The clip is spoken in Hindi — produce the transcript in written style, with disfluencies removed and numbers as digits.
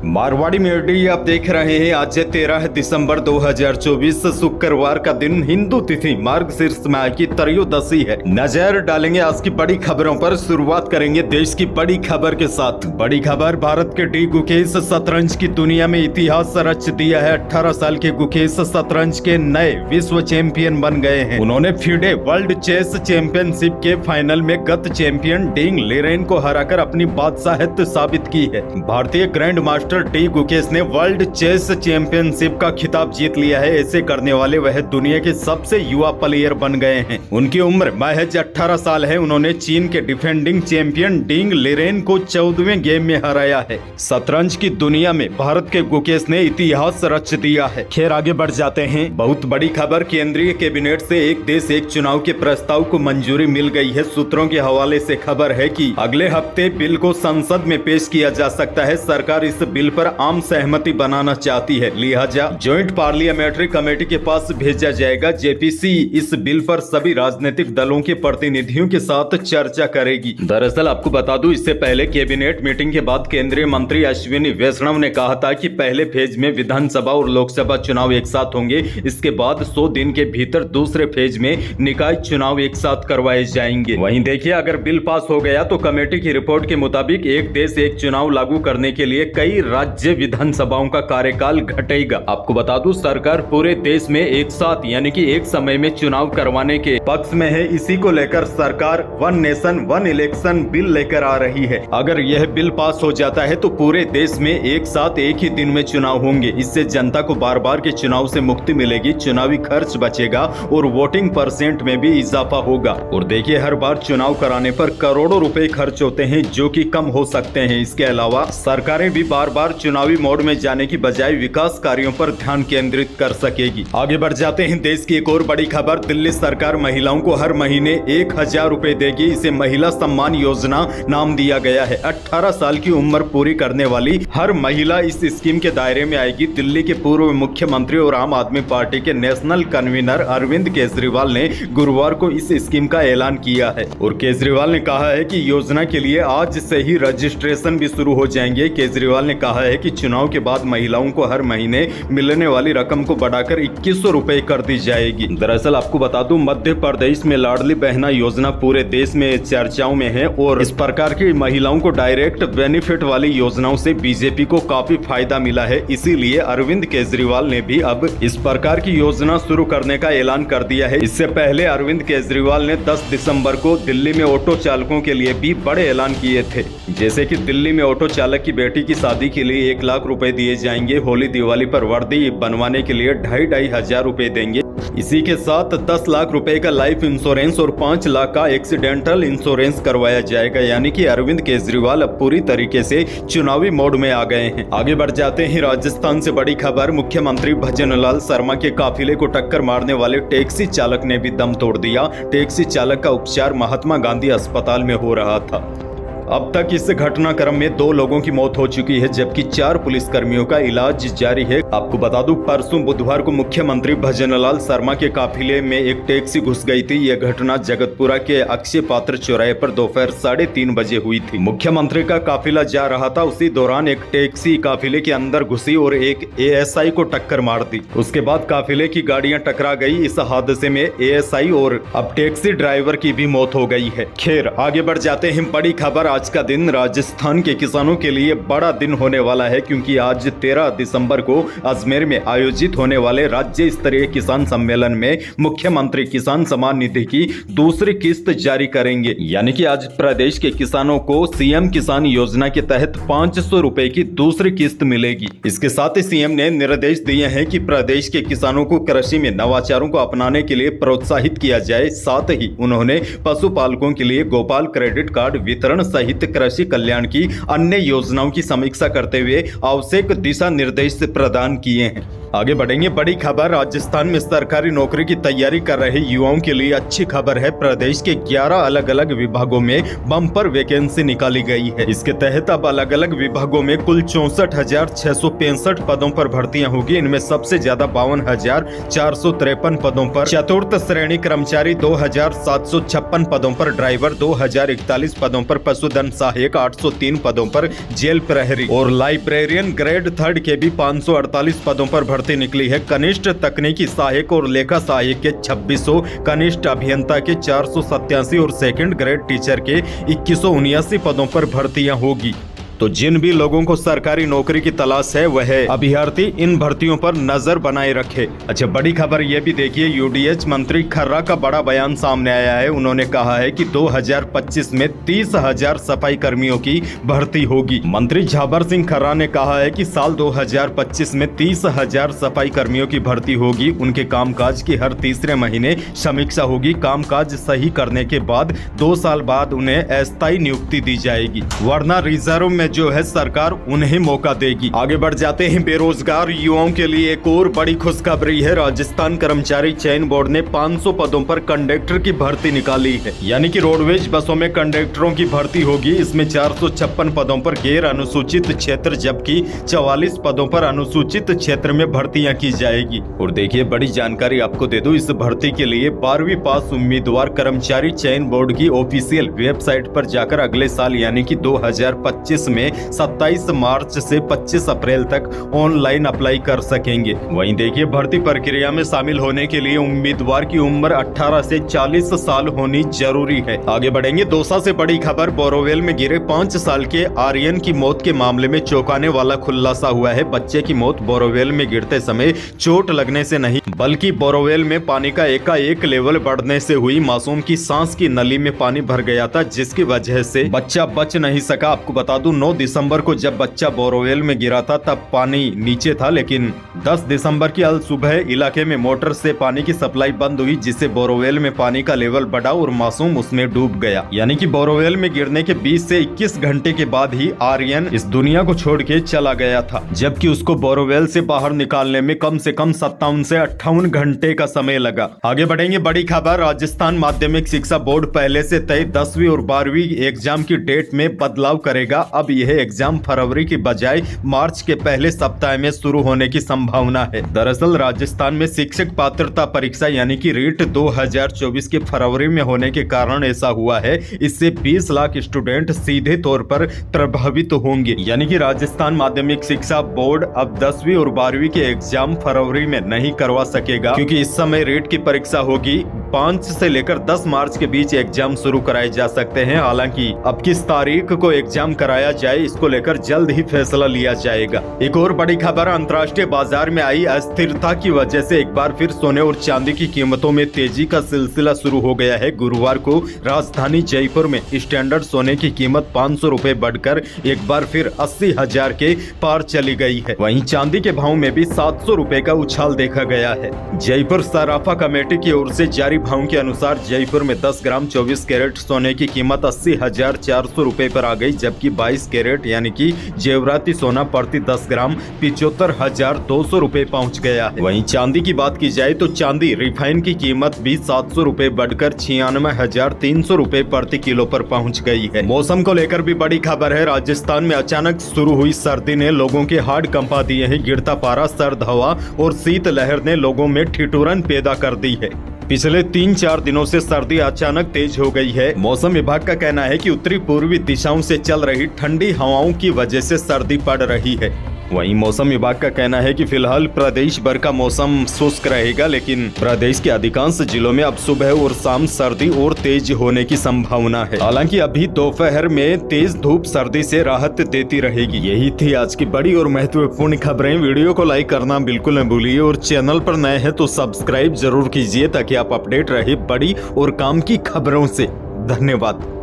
मारवाड़ी मीडिया आप देख रहे हैं। आज 13 दिसंबर 2024 शुक्रवार का दिन, हिंदू तिथि मार्गशीर्ष माह की त्रयोदशी है। नजर डालेंगे आज की बड़ी खबरों पर। शुरुआत करेंगे देश की बड़ी खबर के साथ। बड़ी खबर, भारत के डी गुकेश शतरंज की दुनिया में इतिहास रच दिया है। 18 साल के गुकेश शतरंज के नए विश्व चैंपियन बन गए हैं। उन्होंने फिडे वर्ल्ड चेस चैंपियनशिप के फाइनल में गत चैंपियन डिंग लिरेन को हराकर अपनी बादशाहत साबित की है। भारतीय ग्रैंड मास्टर डी गुकेश ने वर्ल्ड चेस चैंपियनशिप का खिताब जीत लिया है। ऐसे करने वाले वह दुनिया के सबसे युवा प्लेयर बन गए हैं। उनकी उम्र महज 18 साल है। उन्होंने चीन के डिफेंडिंग चैंपियन डिंग लिरेन को 14वें गेम में हराया है। शतरंज की दुनिया में भारत के गुकेश ने इतिहास रच दिया है। खैर, आगे बढ़ जाते हैं। बहुत बड़ी खबर, केंद्रीय कैबिनेट से एक देश एक चुनाव के प्रस्ताव को मंजूरी मिल गई है। सूत्रों के हवाले से खबर है कि अगले हफ्ते बिल को संसद में पेश किया जा सकता है। सरकार इस बिल पर आम सहमति बनाना चाहती है, लिहाजा ज्वाइंट पार्लियामेंट्री कमेटी के पास भेजा जाएगा। जेपीसी इस बिल पर सभी राजनीतिक दलों के प्रतिनिधियों के साथ चर्चा करेगी। दरअसल आपको बता दूं, इससे पहले कैबिनेट मीटिंग के बाद केंद्रीय मंत्री अश्विनी वैष्णव ने कहा था कि पहले फेज में विधानसभा और लोकसभा चुनाव एक साथ होंगे। इसके बाद 100 दिन के भीतर दूसरे फेज में निकाय चुनाव एक साथ करवाए जाएंगे। वहीं देखिए, अगर बिल पास हो गया तो कमेटी की रिपोर्ट के मुताबिक एक देश एक चुनाव लागू करने के लिए कई राज्य विधानसभाओं का कार्यकाल घटेगा। आपको बता दूं, सरकार पूरे देश में एक साथ यानी कि एक समय में चुनाव करवाने के पक्ष में है। इसी को लेकर सरकार one nation one election bill लेकर आ रही है। अगर यह बिल पास हो जाता है तो पूरे देश में एक साथ एक ही दिन में चुनाव होंगे। इससे जनता को बार बार के चुनाव से मुक्ति मिलेगी, चुनावी खर्च बचेगा और वोटिंग परसेंट में भी इजाफा होगा। और देखिए, हर बार चुनाव कराने पर करोड़ों रुपए खर्च होते हैं, जो कि कम हो सकते हैं। इसके अलावा सरकारें भी बार बार चुनावी मोड में जाने की बजाय विकास कार्यों पर ध्यान केंद्रित कर सकेगी। आगे बढ़ जाते हैं। देश की एक और बड़ी खबर, दिल्ली सरकार महिलाओं को हर महीने 1000 रुपए देगी। इसे महिला सम्मान योजना नाम दिया गया है। 18 साल की उम्र पूरी करने वाली हर महिला इस स्कीम के दायरे में आएगी। दिल्ली के पूर्व मुख्यमंत्री और आम आदमी पार्टी के नेशनल कन्वीनर अरविंद केजरीवाल ने गुरुवार को इस स्कीम का ऐलान किया है। और केजरीवाल ने कहा है कि योजना के लिए आज से ही रजिस्ट्रेशन भी शुरू हो जाएंगे। केजरीवाल ने कहा है कि चुनाव के बाद महिलाओं को हर महीने मिलने वाली रकम को बढ़ाकर 2100 रुपए कर दी जाएगी। दरअसल आपको बता दूं, मध्य प्रदेश में लाडली बहना योजना पूरे देश में चर्चाओं में है और इस प्रकार की महिलाओं को डायरेक्ट बेनिफिट वाली योजनाओं से बीजेपी को काफी फायदा मिला है। इसीलिए अरविंद केजरीवाल ने भी अब इस प्रकार की योजना शुरू करने का ऐलान कर दिया है। इससे पहले अरविंद केजरीवाल ने 10 दिसंबर को दिल्ली में ऑटो चालकों के लिए भी बड़े ऐलान किए थे। जैसे कि दिल्ली में ऑटो चालक की बेटी की शादी के लिए 1 लाख रुपए दिए जाएंगे। होली दिवाली पर वर्दी बनवाने के लिए 2,500 रुपए देंगे। इसी के साथ 10 लाख रुपए का लाइफ इंश्योरेंस और 5 लाख का एक्सीडेंटल इंश्योरेंस करवाया जाएगा। यानी कि अरविंद केजरीवाल अब पूरी तरीके से चुनावी मोड में आ गए हैं। आगे बढ़ जाते हैं। राजस्थान से बड़ी खबर, मुख्यमंत्री भजनलाल शर्मा के काफिले को टक्कर मारने वाले टैक्सी चालक ने भी दम तोड़ दिया। टैक्सी चालक का उपचार महात्मा गांधी अस्पताल में हो रहा था। अब तक इस घटनाक्रम में 2 लोगों की मौत हो चुकी है, जबकि 4 पुलिसकर्मियों का इलाज जारी है। आपको बता दूं, परसों बुधवार को मुख्यमंत्री भजनलाल शर्मा के काफिले में एक टैक्सी घुस गई थी। यह घटना जगतपुरा के अक्षय पात्र चौराहे पर दोपहर 3:30 बजे हुई थी। मुख्यमंत्री का काफिला जा रहा था, उसी दौरान एक टैक्सी काफिले के अंदर घुसी और एक एएसआई को टक्कर मार दी। उसके बाद काफिले की गाड़ियां टकरा गई। इस हादसे में एएसआई और अब टैक्सी ड्राइवर की भी मौत हो गई है। खैर, आगे बढ़ जाते हैं। बड़ी खबर, आज का दिन राजस्थान के किसानों के लिए बड़ा दिन होने वाला है, क्योंकि आज 13 दिसंबर को अजमेर में आयोजित होने वाले राज्य स्तरीय किसान सम्मेलन में मुख्यमंत्री किसान सम्मान निधि की दूसरी किस्त जारी करेंगे। यानी कि आज प्रदेश के किसानों को सीएम किसान योजना के तहत 500 रुपए की दूसरी किस्त मिलेगी। इसके साथ ही सीएम ने निर्देश दिए हैं कि प्रदेश के किसानों को कृषि में नवाचारों को अपनाने के लिए प्रोत्साहित किया जाए। साथ ही उन्होंने पशुपालकों के लिए गोपाल क्रेडिट कार्ड वितरण सहित कृषि कल्याण की अन्य योजनाओं की समीक्षा करते हुए आवश्यक दिशा निर्देश प्रदान किए हैं। आगे बढ़ेंगे। बड़ी खबर, राजस्थान में सरकारी नौकरी की तैयारी कर रहे युवाओं के लिए अच्छी खबर है। प्रदेश के 11 अलग अलग विभागों में बम्पर वैकेंसी निकाली गई है। इसके तहत अब अलग अलग विभागों में कुल 64,665 पदों पर भर्तियां होगी। इनमें सबसे ज्यादा 52,453 पदों पर चतुर्थ श्रेणी कर्मचारी, 2,756 पदों पर ड्राइवर, 2,041 पदों पर पशु संशोधन सहायक 803 पदों पर जेल प्रहरी और लाइब्रेरियन ग्रेड 3 के भी 548 पदों पर भर्ती निकली है। कनिष्ठ तकनीकी सहायक और लेखा सहायक के 2600, कनिष्ठ अभियंता के 487 और सेकंड ग्रेड टीचर के 2179 पदों पर भर्तियां होगी। तो जिन भी लोगों को सरकारी नौकरी की तलाश है वह अभ्यर्थी इन भर्तियों पर नजर बनाए रखे। अच्छा, बड़ी खबर ये भी देखिए, यूडीएच मंत्री खर्रा का बड़ा बयान सामने आया है। उन्होंने कहा है कि 2025 में 30,000 सफाई कर्मियों की भर्ती होगी। मंत्री झाबर सिंह खर्रा ने कहा है कि साल 2025 में 30,000 सफाई कर्मियों की भर्ती होगी। उनके कामकाज की हर तीसरे महीने समीक्षा होगी। कामकाज सही करने के बाद 2 साल बाद उन्हें अस्थायी नियुक्ति दी जाएगी, वरना रिजर्व में जो है सरकार उन्हें मौका देगी। आगे बढ़ जाते हैं, बेरोजगार युवाओं के लिए एक और बड़ी खुशखबरी है। राजस्थान कर्मचारी चयन बोर्ड ने 500 पदों पर कंडक्टर की भर्ती निकाली है, यानी कि रोडवेज बसों में कंडक्टरों की भर्ती होगी। इसमें 456 पदों पर गैर अनुसूचित क्षेत्र जबकि 44 पदों पर अनुसूचित क्षेत्र में भर्तियां की जाएगी। और देखिए, बड़ी जानकारी आपको दे दूं, इस भर्ती के लिए 12वीं पास उम्मीदवार कर्मचारी चयन बोर्ड की ऑफिशियल वेबसाइट पर जाकर अगले साल यानी कि 2025 में 27 मार्च से 25 अप्रैल तक ऑनलाइन अप्लाई कर सकेंगे। वहीं देखिए, भर्ती प्रक्रिया में शामिल होने के लिए उम्मीदवार की उम्र 18 से 40 साल होनी जरूरी है। आगे बढ़ेंगे, दौसा से बड़ी खबर, बोरोवेल में गिरे 5 साल के आर्यन की मौत के मामले में चौंकाने वाला खुलासा हुआ है। बच्चे की मौत बोरोवेल में गिरते समय चोट लगने से नहीं बल्कि बोरोवेल में पानी का एकाएक लेवल बढ़ने से हुई। मासूम की सांस की नली में पानी भर गया था, जिसकी वजह से बच्चा बच नहीं सका। आपको बता दूं, 9 दिसंबर को जब बच्चा बोरोवेल में गिरा था तब पानी नीचे था, लेकिन 10 दिसंबर की अल सुबह इलाके में मोटर से पानी की सप्लाई बंद हुई, जिससे बोरोवेल में पानी का लेवल बढ़ा और मासूम उसमें डूब गया। यानी कि बोरोवेल में गिरने के 20 से 21 घंटे के बाद ही आर्यन इस दुनिया को छोड़ के चला गया था, जबकि उसको बोरोवेल से बाहर निकालने में कम से कम 57 से 58 घंटे का समय लगा। आगे बढ़ेंगे, बड़ी खबर, राजस्थान माध्यमिक शिक्षा बोर्ड पहले से तय 10वीं और 12वीं एग्जाम की डेट में बदलाव करेगा। अब यह एग्जाम फरवरी की बजाय मार्च के पहले सप्ताह में शुरू होने की संभावना है। दरअसल राजस्थान में शिक्षक पात्रता परीक्षा यानी कि रीट 2024 के फरवरी में होने के कारण ऐसा हुआ है। इससे 20 लाख स्टूडेंट सीधे तौर पर प्रभावित होंगे। यानी कि राजस्थान माध्यमिक शिक्षा बोर्ड अब 10वीं और 12वीं के एग्जाम फरवरी में नहीं करवा सकेगा, क्योंकि इस समय रीट की परीक्षा होगी। 5 से लेकर 10 मार्च के बीच एग्जाम शुरू कराए जा सकते हैं। हालांकि अब किस तारीख को एग्जाम कराया जाए इसको लेकर जल्द ही फैसला लिया जाएगा। एक और बड़ी खबर, अंतर्राष्ट्रीय बाजार में आई अस्थिरता की वजह से एक बार फिर सोने और चांदी की कीमतों में तेजी का सिलसिला शुरू हो गया है। गुरुवार को राजधानी जयपुर में स्टैंडर्ड सोने की कीमत 500 रुपए बढ़कर एक बार फिर 80,000 के पार चली गई है। वहीं चांदी के भाव में भी 700 रुपए का उछाल देखा गया है। जयपुर सराफा कमेटी की ओर से जारी भाव के अनुसार जयपुर में 10 ग्राम 24 कैरेट सोने की कीमत 80,400 रुपए पर आ गई, जबकि 22 कैरेट यानी कि जेवराती सोना प्रति 10 ग्राम 75,200 रुपए पहुंच गया है। वहीं चांदी की बात की जाए तो चांदी रिफाइन की कीमत भी 700 रुपए बढ़कर 96,300 रुपए प्रति किलो पर पहुंच गई है। मौसम को लेकर भी बड़ी खबर है। राजस्थान में अचानक शुरू हुई सर्दी ने लोगों के हाड़ कंपा दिए हैं। गिरता पारा, सर्द हवा और शीत लहर ने लोगों में ठिठुरन पैदा कर दी है। पिछले 3-4 दिनों से सर्दी अचानक तेज हो गई है। मौसम विभाग का कहना है कि उत्तरी पूर्वी दिशाओं से चल रही ठंडी हवाओं की वजह से सर्दी पड़ रही है। वहीं मौसम विभाग का कहना है कि फिलहाल प्रदेश भर का मौसम शुष्क रहेगा, लेकिन प्रदेश के अधिकांश जिलों में अब सुबह और शाम सर्दी और तेज होने की संभावना है। हालांकि अभी दोपहर में तेज धूप सर्दी से राहत देती रहेगी। यही थी आज की बड़ी और महत्वपूर्ण खबरें। वीडियो को लाइक करना बिल्कुल न भूलिए और चैनल पर नए हैं तो सब्सक्राइब जरूर कीजिए ताकि आप अपडेट रहे बड़ी और काम की खबरों से। धन्यवाद।